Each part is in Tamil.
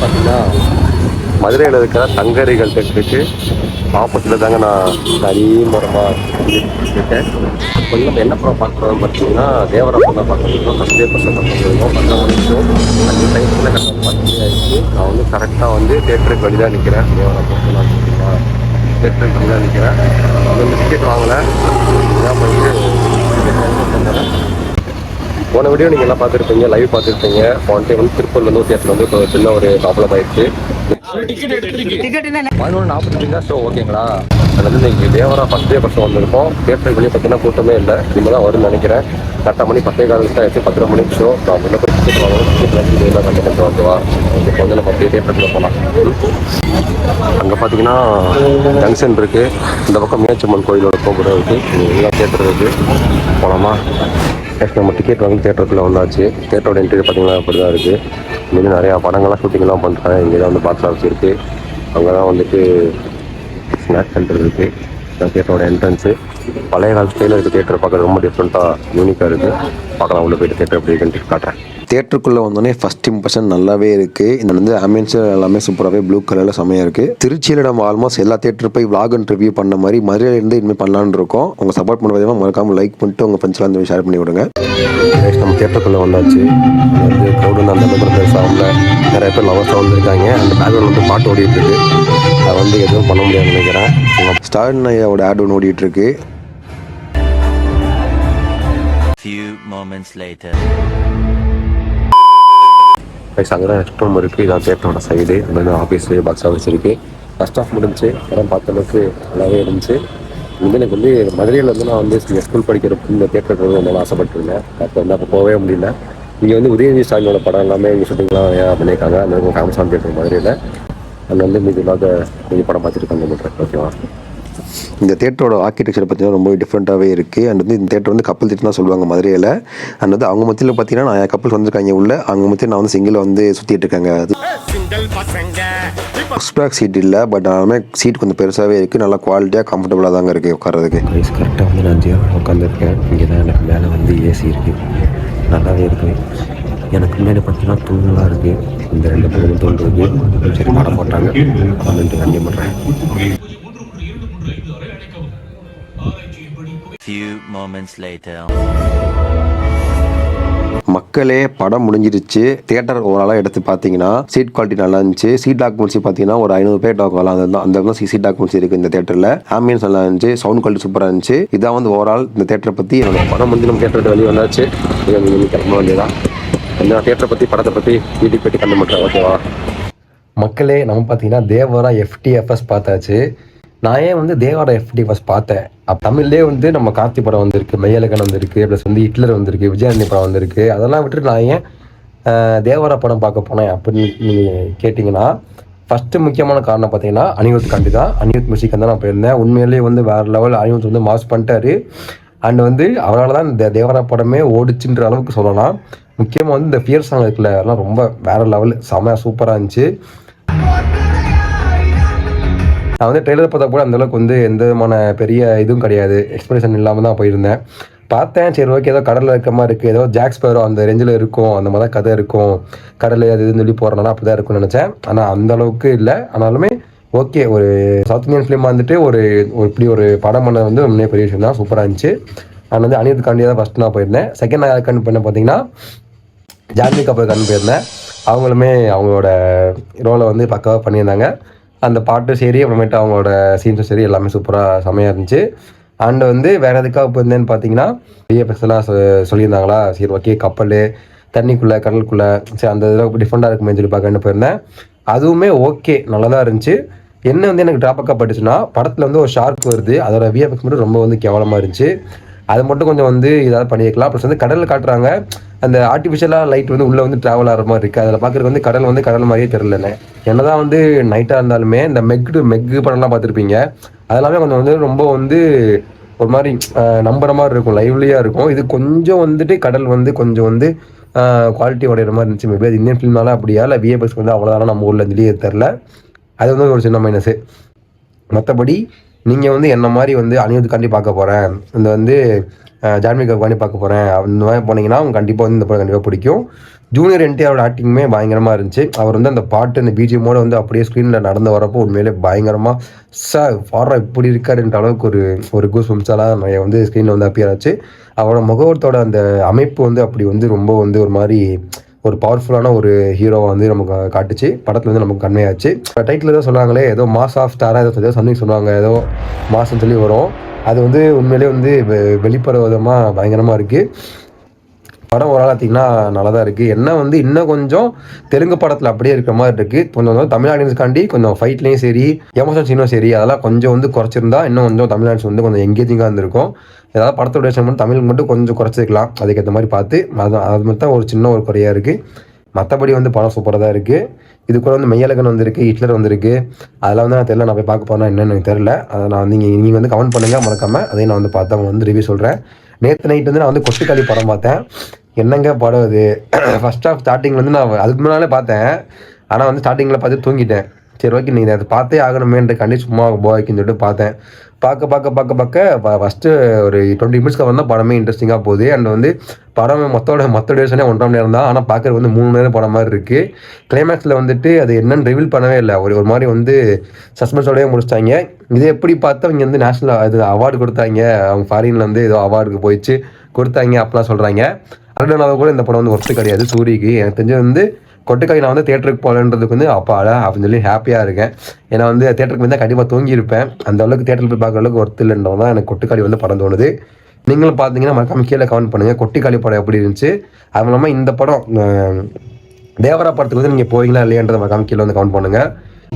பார்த்தீங்கன்னா மதுரையில் இருக்கிற தங்கரிகள் தேட்டருக்கு ஆப்போசிட்டில் தாங்க நான் தனி மூலமாக இருக்கேன். இப்போ நம்ம என்ன படம் பார்க்குறோம் பார்த்தீங்கன்னா தேவரா படம் பார்க்குறோம். ஃபஸ்ட் டே பசங்க பார்க்குறோம் 12 மணிக்கும் அந்த டைமில் கரெக்டாக 10 ஆயிடுச்சு. நான் வந்து கரெக்டாக வந்து தேட்டருக்கு வெளியே தான் நிற்கிறேன். தேவரா படம் பார்த்தீங்கன்னா தேட்டருக்கு வெளியே தான் நிற்கிறேன். வந்து டிக்கெட் வாங்கலை. இதான் போயிட்டு போன வீடியோ நீங்கள் எல்லாம் பார்த்துருப்பீங்க, லைவ் பார்த்துருப்பீங்க. போன டைம் வந்து திருப்பூர்லேருந்து ஒரு தேட்டர் வந்து இப்போ சின்ன ஒரு ப்ராப்ளம் ஆயிடுச்சு. 11:45 ஷோ ஓகேங்களா. அது வந்து இன்றைக்கி தேவரா ஃபஸ்ட் டே பர்சன் வந்திருக்கோம். தேட்டருக்கு வெளியே பார்த்தீங்கன்னா கூட்டமே இல்லை. இனிமேல் தான் வரும்னு நினைக்கிறேன். கரெக்டாக மணி 10:15 ஆயிடுச்சு. 10:30 மணிக்கு ஷோ. நான் முன்னே போய் டிக்கெட் வாங்கணும். டிக்கெட் வந்து இதெல்லாம் கண்டிப்பாக ஓகேவா. இப்போ வந்து நம்ம அப்படியே தேட்டருக்குள்ள போகலாம். அங்கே பார்த்தீங்கன்னா ஜங்ஷன் இருக்குது. இந்த பக்கம் மீனாட்சியம்மன் கோயிலோட கோபுரம் இருக்குது. எல்லாம் தேட்டர் இருக்குது. போகலாமா? நெக்ஸ்ட் நம்ம டிக்கெட் வாங்கி தேட்டருக்குள்ளே வந்தாச்சு. தேட்டரோட இன்டர்வியூ பார்த்தீங்கன்னா அப்படி தான் இருக்குது. இங்கே நிறையா படங்கள்லாம் ஷூட்டிங்லாம் பண்ணுறாங்க. இங்கே தான் வந்து பாக்ஸ் ஆஃபீஸ் இருக்குது. அங்கே தான் வந்துட்டு ஸ்நாக்ஸ் சென்டர் இருக்குது. தேட்டரோட என்ட்ரன்ஸு பழைய கால ஸ்டைலில் இருக்குது. தேட்டர் பார்க்குறது ரொம்ப டிஃப்ரெண்ட்டாக யூனிக்காக இருக்குது. பார்க்கலாம், உள்ளே போய்ட்டு தேட்டர் எப்படி இருக்குன்னு காட்டுறேன். தேட்டருக்குள்ளே வந்தோடனே ஃபஸ்ட் இம்ப்ரெஷன் நல்லாவே இருக்குது. இந்த வந்து ஆம்பியன்ஸ் எல்லாமே சூப்பராகவே ப்ளூ கலரில் செம்மையாக இருக்குது. திருச்சியில் நம்ம ஆல்மோஸ்ட் எல்லா தேட்டர் போய் vlog அண்ட் ரிவ்யூ பண்ண மாதிரி மதுரையிலேருந்து இனிமேல் பண்ணலான்னு இருக்கோம். உங்கள் சப்போர்ட் பண்ண விதமாக மறக்காமல் லைக் பண்ணிட்டு உங்கள் ஃப்ரெண்ட்ஸ்லாம் இந்த ஷேர் பண்ணி விடுங்க. நெக்ஸ்ட் நம்ம தேட்டருக்குள்ளே வந்தாச்சு. வந்து க்ரௌடு வந்து அந்த அளவுக்கு பெருசாகல. நிறைய பேர் லவர்ஸாக வந்திருக்காங்க. அந்த பேக்ரவுண்ட் வந்து பாட்டு ஓடிட்டு இருக்கு. அதை வந்து எதுவும் பண்ண முடியாதுன்னு நினைக்கிறேன். ஸ்டாலின் ஐயாவோட ஆட் ஒன்று ஓடிட்டு இருக்கு. Few moments later. அங்கே தான் ரெஸ்ட் ரூம் இருக்குது. இதான் தேட்டரோட சைடு. அந்த வந்து ஆஃபீஸு பாக்ஸ் ஆஃபீஸ் இருக்குது. ஃபஸ்ட் ஆஃப் முடிஞ்சு படம் பார்த்த அளவுக்கு நல்லாவே இருந்துச்சு. இனிமேல் எனக்கு வந்து மதுரையில் வந்து நான் வந்து ஸ்கூல் படிக்கிறப்ப இந்த தேட்டருக்கு ரொம்ப ஆசைப்பட்டுருந்தேன். அப்போ வந்து அப்போ போகவே முடியல. இங்கே வந்து உதயநிதி ஸ்டாலினோட படம் எல்லாமே இங்கே ஷூட்டிங்லாம் பண்ணியிருக்காங்க. அந்த ஃபேமஸான தேட்டர் மதுரையில். அங்கே வந்து மீதியாக நீங்கள் படம் பார்த்துருக்காங்க பண்ணுறேன். ஓகேவா. இந்த தேட்டரோட ஆர்கிடெக்சர் பார்த்தீங்கன்னா ரொம்ப டிஃப்ரெண்ட்டாகவே இருக்குது. அண்ட் வந்து இந்த தேட்டர் வந்து கப்பல் தேட்டர் தான் சொல்லுவாங்க மதுரையில். அண்ட் வந்து அவங்க மத்தியில் பார்த்தீங்கன்னா நான் கப்பல் வந்திருக்காங்க உள்ள. அவங்க மத்தியில் நான் வந்து சிங்கிள் வந்து சுற்றிட்டு இருக்காங்க. அது புஷ்பேக் சீட் இல்லை, பட் ஆனாலுமே சீட் கொஞ்சம் பெருசாகவே இருக்குது. நல்லா குவாலிட்டியாக கம்ஃபர்டபுளாக தாங்க இருக்குது உட்காரதுக்கு. கரெக்டாக வந்து நான் ஜியோ உட்காந்துருக்கேன். இங்கே தான் எனக்கு மேலே வந்து ஏசி இருக்குது. நல்லாவே இருக்குது. எனக்கு முன்னாடி பார்த்தீங்கன்னா தூணெலாம் இருக்குது. இந்த 2 பக்கமும் தூண் இருக்குது. சரி படம் போட்டாங்க அப்படின்ட்டு கண்டிப்பாக பண்ணுறேன். Few moments later. மக்களே படம் முடிஞ்சிருச்சு. தியேட்டர் ஓவராலாக எடுத்து பார்த்தீங்கன்னா சீட் குவாலிட்டி நல்லா இருந்துச்சு. சீட் டாக்குமெண்ட்ஸ் பார்த்தீங்கன்னா ஒரு 500 பேர் டாக்கலாம். அந்த சீட் டாக்குமெண்ட்ஸ் இருக்குது இந்த தேட்டரில். ஆம்பியன்ஸ் நல்லா இருந்துச்சு. சவுண்ட் குவாலிட்டி சூப்பராக இருந்துச்சு. இதான் வந்து ஓவரால் இந்த தேட்டரை பற்றி என்னோட படம் வந்து நம்ம தேட்டருக்கு வெளியே வந்தாச்சு. நீங்கள் கிளம்ப வேண்டியதான். இந்த தேட்டரை பற்றி படத்தை பற்றி வீட்டுக்கு போய்ட்டு கண்டு பண்ணுறேன். ஓகேவா. மக்களே நம்ம பார்த்தீங்கன்னா தேவரா FTFS பார்த்தாச்சு. நான் ஏன் வந்து தேவரா FTFS பார்த்தேன். தமிழ்லேயே வந்து நம்ம கார்த்தி படம் வந்திருக்கு, மெய்யழகன் வந்திருக்கு, ப்ளஸ் வந்து ஹிட்லர் வந்திருக்கு, விஜயானந்தி படம் வந்திருக்கு. அதெல்லாம் விட்டுட்டு நான் ஏன் தேவரா படம் பார்க்க போனேன் அப்படின்னு நீங்கள் கேட்டிங்கன்னா, ஃபஸ்ட்டு முக்கியமான காரணம் பார்த்தீங்கன்னா அனிருத் தான். அனிருத் மியூசிக் வந்து நான் போயிருந்தேன். உண்மையிலேயே வந்து வேறு லெவல் அனிருத் வந்து மாஸ் பண்ணிட்டாரு. அண்ட் வந்து அவரால் தான் இந்த தேவரா படமே ஓடிச்சுன்ற அளவுக்கு சொல்லலாம். முக்கியமாக வந்து இந்த ஃபியர் சாங் இருக்குல்ல, அதெல்லாம் ரொம்ப வேறு லெவல் செமையாக சூப்பராக இருந்துச்சு. நான் வந்து ட்ரெய்லர் பார்த்தா கூட அந்தளவுக்கு வந்து எந்த விதமான பெரிய இதுவும் கிடையாது, எக்ஸ்பிரஷன் இல்லாமல் தான் போயிருந்தேன். பார்த்தேன், சரி ஓகே ஏதோ கடலில் இருக்க மாதிரி இருக்குது, ஏதோ ஜாக்ஸ் பேரோ அந்த ரேஞ்சில் இருக்கும், அந்த மாதிரி தான் கதை இருக்கும், கடல் அது இதுன்னு சொல்லி போகிறனால அப்படி தான் இருக்கும்னு நினச்சேன். ஆனால் அந்தளவுக்கு இல்லை. ஆனாலுமே ஓகே, ஒரு சவுத் இந்தியன் ஃபிலிம் வந்துட்டு ஒரு இப்படி ஒரு படம் பண்ண வந்து முன்னே பெரிய விஷயம் தான். சூப்பராக இருந்துச்சு. நான் வந்து அனிருத் காண்டியாக தான் ஃபஸ்ட்டு நான் போயிருந்தேன். செகண்ட் நான் கண்டு பண்ண பார்த்தீங்கன்னா ஜான்வி கபூர் கண்டு போயிருந்தேன். அவங்களுமே அவங்களோட ரோலை வந்து பக்காவாக பண்ணியிருந்தாங்க. அந்த பாட்டு சரி, அப்புறமேட்டு அவங்களோட சீன்ஸும் சரி, எல்லாமே சூப்பராக செமையாக இருந்துச்சு. அண்ட் வந்து வேறு எதுக்காக போயிருந்தேன்னு பார்த்தீங்கன்னா VFXலாம் சொல்லியிருந்தாங்களா, சரி ஓகே கப்பல் தண்ணிக்குள்ளே கடலுக்குள்ளே சரி அந்த இதில் டிஃப்ரெண்ட்டாக இருக்குமே சொல்லி பார்க்கன்னு போயிருந்தேன். அதுவுமே ஓகே நல்லா தான் இருந்துச்சு. என்ன வந்து எனக்கு ட்ராபக்காக பட்டுச்சுன்னா, படத்தில் வந்து ஒரு ஷார்க் வருது, அதோட VFX மட்டும் ரொம்ப வந்து கேவலமாக இருந்துச்சு. அது மட்டும் கொஞ்சம் வந்து இதாவது பண்ணியிருக்கலாம். ப்ளஸ் வந்து கடலில் காட்டுறாங்க, அந்த ஆர்டிஃபிஷியலாக லைட் வந்து உள்ளே வந்து ட்ராவல் ஆகிற மாதிரி இருக்குது. அதில் பார்க்குறதுக்கு வந்து கடல் மாதிரியே தெரிலண்ணே. என்ன தான் வந்து நைட்டாக இருந்தாலுமே இந்த மெக்கு படம்லாம் பார்த்துருப்பீங்க, அதெல்லாமே கொஞ்சம் வந்து ரொம்ப வந்து ஒரு மாதிரி நம்புற மாதிரி இருக்கும், லைவ்லியாக இருக்கும். இது கொஞ்சம் வந்துட்டு கடல் வந்து கொஞ்சம் வந்து குவாலிட்டி உடையிற மாதிரி இருந்துச்சு. மேபி அது இந்தியன் ஃபிலிம்னால அப்படியா இல்லை VFX வந்து அவ்வளோதான நம்ம ஊரில் வெளியே தெரில. அது வந்து ஒரு சின்ன மைனஸு. மற்றபடி நீங்கள் வந்து என்ன மாதிரி வந்து அனிருத்துக்காண்டி பார்க்க போகிறேன், இந்த வந்து ஜான்வி கபானி பார்க்க போகிறேன் அந்த மாதிரி போனீங்கன்னா அவங்க கண்டிப்பாக வந்து இந்த படம் கண்டிப்பாக பிடிக்கும். ஜூனியர் என்டிஆரோட ஆக்டிங்குமே பயங்கரமாக இருந்துச்சு. அவர் வந்து அந்த பாட்டு அந்த பிஜிஎம்மோட வந்து அப்படியே ஸ்க்ரீனில் நடந்து வரப்போ உண்மையிலே பயங்கரமாக ஃபாரா இப்படி இருக்காருன்ற அளவுக்கு ஒரு கூஸ் பம்ப்ஸாலாம் நிறைய வந்து ஸ்க்ரீனில் வந்து அப்பியர் ஆச்சு. அவரோட முகவரத்தோட அந்த அமைப்பு வந்து அப்படி வந்து ரொம்ப வந்து ஒரு மாதிரி ஒரு பவர்ஃபுல்லான ஒரு ஹீரோவை வந்து நமக்கு காட்டுச்சு. படத்தில் வந்து நமக்கு கன்மையாச்சு. டைட்டில் ஏதோ சொல்லுவாங்களே ஏதோ மாஸ் ஆஃப் ஸ்டாராக ஏதோ சம்திங் சொல்லுவாங்க, ஏதோ மாஸ்ன்னு சொல்லி வரும். அது வந்து உண்மையிலே வந்து வெளிப்புற விதமாக பயங்கரமாக இருக்குது. படம் ஓரளவு பார்த்தீங்கன்னா நல்லா தான் இருக்குது. என்ன வந்து இன்னும் கொஞ்சம் தெலுங்கு படத்தில் அப்படியே இருக்கிற மாதிரி இருக்குது. கொஞ்சம் தமிழ் ஆடியன்ஸ்காண்டி கொஞ்சம் ஃபைட்லேயும் சரி எமோஷன் சீனும் சரி அதெல்லாம் கொஞ்சம் வந்து குறைச்சிருந்தா இன்னும் கொஞ்சம் தமிழ் ஆடியன்ஸ் வந்து கொஞ்சம் எங்கேஜிங்காக இருந்திருக்கும். ஏதாவது படத்தோட மட்டும் தமிழுக்கு மட்டும் கொஞ்சம் குறைச்சிக்கலாம், அதுக்கேற்ற மாதிரி பார்த்து. அது மட்டும் ஒரு சின்ன ஒரு குறையாக இருக்குது. மற்றபடி வந்து படம் சூப்பராக தான் இருக்குது. இது கூட வந்து மெய்யழகன் வந்திருக்கு, ஹிட்லர் வந்திருக்கு. அதெல்லாம் வந்து நான் தெரியல, நான் போய் பார்க்க போனால் என்னென்னு எனக்கு தெரில. அதை நான் வந்து நீங்கள் வந்து கமெண்ட் பண்ணுங்கள் மறக்காமல். அதையும் நான் வந்து பார்த்து அவங்க வந்து ரிவ்யூ சொல்கிறேன். நேற்று நைட் வந்து நான் வந்து கொட்டுக்காளி படம் பார்த்தேன். என்னங்க படம் அது. ஃபர்ஸ்ட் ஆஃப் ஸ்டார்டிங்கில் வந்து நான் அதுக்கு முன்னாலே பார்த்தேன், ஆனால் வந்து ஸ்டார்டிங்கில் பார்த்து தூங்கிட்டேன். சரி ஓகே நீங்கள் அதை பார்த்தே ஆகணுமேன்ற கண்டி சும்மா போய்க்குன்னு சொல்லிட்டு பார்த்தேன். பார்க்க ஃபஸ்ட்டு ஒரு 20 மினிட்ஸ்க்கு அப்புறம் தான் படமே இன்ட்ரெஸ்டிங்காக போகுது. அண்ட் வந்து படம் மொத்த டியூரேஷனே 1.5 மணி நேரம் தான். ஆனால் பார்க்குறது வந்து 3 மணி நேரம் படம் மாதிரி இருக்குது. கிளைமேக்ஸில் வந்துட்டு அது என்னன்னு ரிவீல் பண்ணவே இல்லை. ஒரு மாதிரி வந்து சஸ்பென்ஸோடய முடிச்சிட்டாங்க. இது எப்படி பார்த்தா அவங்க வந்து நேஷனல் இது அவார்டு கொடுத்தாங்க, அவங்க ஃபாரினில் வந்து ஏதோ அவார்டுக்கு போயிடுச்சு கொடுத்தாங்க அப்படிலாம் சொல்கிறாங்க. அரடனாவை கூட இந்த படம் வந்து ஒர்த்து கிடையாது சூரிக்கு. எனக்கு தெரிஞ்சு வந்து கொட்டுக்காய் நான் வந்து தேட்டருக்கு போகலன்றதுக்கு வந்து அப்பாடா அப்படின்னு சொல்லி ஹாப்பியாக இருக்கேன். ஏன்னா வந்து தேட்டருக்கு வந்து கண்டிப்பாக தூங்கியிருப்பேன். அந்த அளவுக்கு தேட்டருக்கு போய் பார்க்குற அளவுக்கு ஒர்த்து இல்லைன்றது தான் எனக்கு கொட்டுக்காளி வந்து படம் தோணுது. நீங்களும் பார்த்தீங்கன்னா மறக்காம கீழே கமெண்ட் பண்ணுங்கள் கொட்டுக்காளி படம் எப்படி இருந்துச்சு. அதுவும் இல்லாமல் இந்த படம் தேவரா படத்துக்கு வந்து நீங்கள் போவீங்களா இல்லையான்றதை மறக்காம கீழே வந்து கமெண்ட் பண்ணுங்கள்.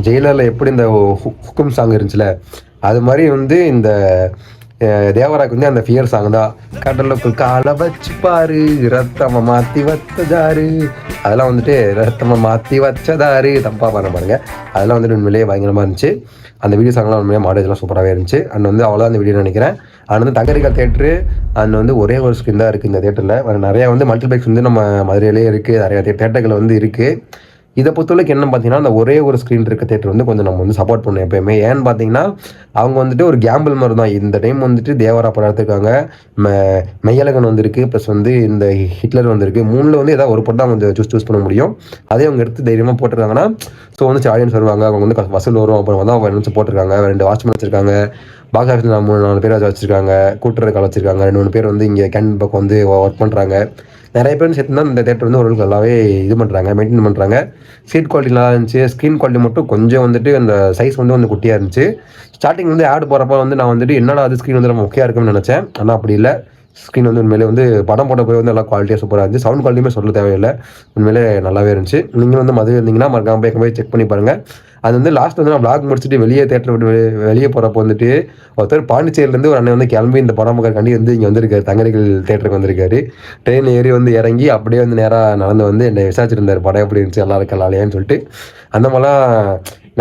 ஜெயிலரில் எப்படி இந்த ஹுக்கும் சாங் இருந்துச்சுல அது மாதிரி வந்து இந்த தேவராக்கு வந்து அந்த ஃபியர் சாங் தான். கடலுக்குள் காலை வச்சு பாரு ரத்தமாக மாற்றி வச்சதாரு, அதெல்லாம் வந்துட்டு ரத்தமாக மாற்றி வச்சதாரு தப்பாக பண்ண பாருங்க. அதெல்லாம் வந்துட்டு உண்மையிலேயே பயங்கரமாக இருந்துச்சு. அந்த வீடியோ சாங்லாம் உண்மையாக மாடேஜ்லாம் சூப்பராகவே இருந்துச்சு. அண்ட் வந்து அவ்வளோதான் அந்த வீடியோ நினைக்கிறேன். அண்ட் வந்து தங்கரிகா தேட்டரு அண்ட் வந்து ஒரே ஒரு ஸ்க்ரீன் தான் இருக்குது இந்த தேட்டரில். வேறு நிறையா வந்து மல்டிப்ளெக்ஸ் வந்து நம்ம மதுரையிலே இருக்குது, நிறையா தேட்டர்கள் வந்து இருக்குது. இதை பொறுத்தவரைக்கும் என்ன பார்த்தீங்கன்னா அந்த ஒரே ஒரு ஸ்க்ரீன் இருக்க தேட்டர் வந்து கொஞ்சம் நம்ம வந்து சப்போர்ட் பண்ணணும் எப்போயுமே. ஏன்னு பார்த்தீங்கன்னா அவங்க வந்துட்டு ஒரு கேம்பிள் மாதிரி தான். இந்த டைம் வந்துட்டு தேவரா படம் எடுத்துருக்காங்க, மெய்யழகன் வந்திருக்கு, ப்ளஸ் வந்து இந்த ஹிட்லர் வந்திருக்கு. 3ல் வந்து ஏதாவது ஒரு படம் தான் கொஞ்சம் சூஸ் பண்ண முடியும். அதே அவங்க எடுத்து தைரியமாக போட்டிருக்காங்கன்னா ஸோ வந்து ஆடியன்ஸ் வருவாங்க, அவங்க வந்து வசூல் வரும். அப்புறம் வந்து அவங்க நினச்சி போட்டிருக்காங்க. 2 வாட்ச்மேன் வச்சிருக்காங்க, பாக்ஸ் ஆஃபீஸில் 3-4 பேர் வச்சிருக்காங்க, கூட்டுறது கால் வச்சிருக்காங்க, 2-3 பேர் வந்து இங்கே கேன் பக்கம் வந்து ஒர்க் பண்ணுறாங்க. நிறைய பேர் சேர்த்து தான் இந்த தேட்டர் வந்து ஓரளவுக்கு நல்லாவே இது பண்ணுறாங்க, மெயின்டைன் பண்ணுறாங்க. சீட் குவாலிட்டி நல்லா இருந்துச்சு. ஸ்க்ரீன் குவாலிட்டி மட்டும் கொஞ்சம் வந்துட்டு அந்த சைஸ் வந்து கொஞ்சம் குட்டியாக இருந்துச்சு. ஸ்டார்டிங் வந்து ஆட் போகிறப்ப வந்து நான் வந்துட்டு என்னடா அது ஸ்க்ரீன் வந்து நம்ம முக்கியம் இருக்குன்னு நினச்சேன். ஆனால் அப்படி இல்லை. ஸ்க்ரீன் வந்து உண்மையிலே வந்து படம் போட்ட போய் வந்து நல்லா குவாலிட்டியாக சூப்பராக இருந்துச்சு. சவுண்ட் குவாலிட்டியுமே சொல்ல தேவையில்லை, உண்மையிலே நல்லாவே இருந்துச்சு. நீங்கள் வந்து மதுரை இருந்தீங்கன்னா மறக்காம போய் செக் பண்ணி பாருங்கள். அது வந்து லாஸ்ட் வந்து நான் vlog முடிச்சுட்டு வெளியே தேட்டரை விட்டு வெளியே போகிறப்போ வந்துட்டு ஒருத்தர் பாண்டிச்சேரியிலேருந்து ஒரு அண்ணன் வந்து கிளம்பி இந்த படம் பார்க்கறக்காண்டி வந்து இங்கே வந்திருக்காரு, தங்கரிகள் தேட்டருக்கு வந்திருக்காரு. ட்ரெயினில் ஏறி வந்து இறங்கி அப்படியே வந்து நேராக நடந்து வந்து என்னை விசாரிச்சிருந்தார் படம் எப்படி இருந்துச்சு, நல்லா இருக்கா இல்லையான்னு சொல்லிட்டு. அந்த மாதிரிலாம்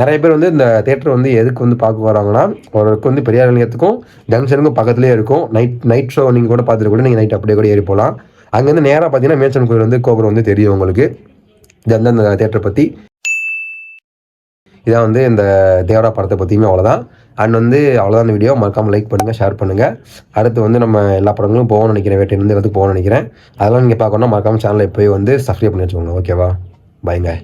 நிறைய பேர் வந்து இந்த தேட்டர் வந்து எதுக்கு வந்து பார்க்க வராங்கன்னா, ஒருக்கு வந்து பெரியார் நிலையத்துக்கும் ஜங்ஷனுக்கும் பக்கத்துலேயே இருக்கும். நைட் ஷோ நீங்கள் கூட பார்த்துட்டு கூட நீங்கள் நைட் அப்படியே கூட ஏறி போகலாம். அங்கேருந்து நேராக பார்த்தீங்கன்னா மேச்சன் கோயில் வந்து கோபுரம் வந்து தெரியும் உங்களுக்கு. இது வந்து அந்த தேட்டரை பற்றி. இதான் வந்து இந்த தேவரா படத்தை பற்றியுமே அவ்வளோதான். அண்ட் வந்து அவ்வளோதான் இந்த வீடியோ. மறக்காமல் லைக் பண்ணுங்கள், ஷேர் பண்ணுங்கள். அடுத்து வந்து நம்ம எல்லா படங்களும் போகணும்னு நினைக்கிறேன், வேட்டையிலேருந்து எல்லாத்துக்கும் போகணும்னு நினைக்கிறேன். அதெல்லாம் நீங்கள் பார்க்கணும்னா மறக்காமல் சேனலை போய் வந்து சப்ஸ்கிரைப் பண்ணி வச்சுக்கோங்க. ஓகேவா? பாய்ங்க.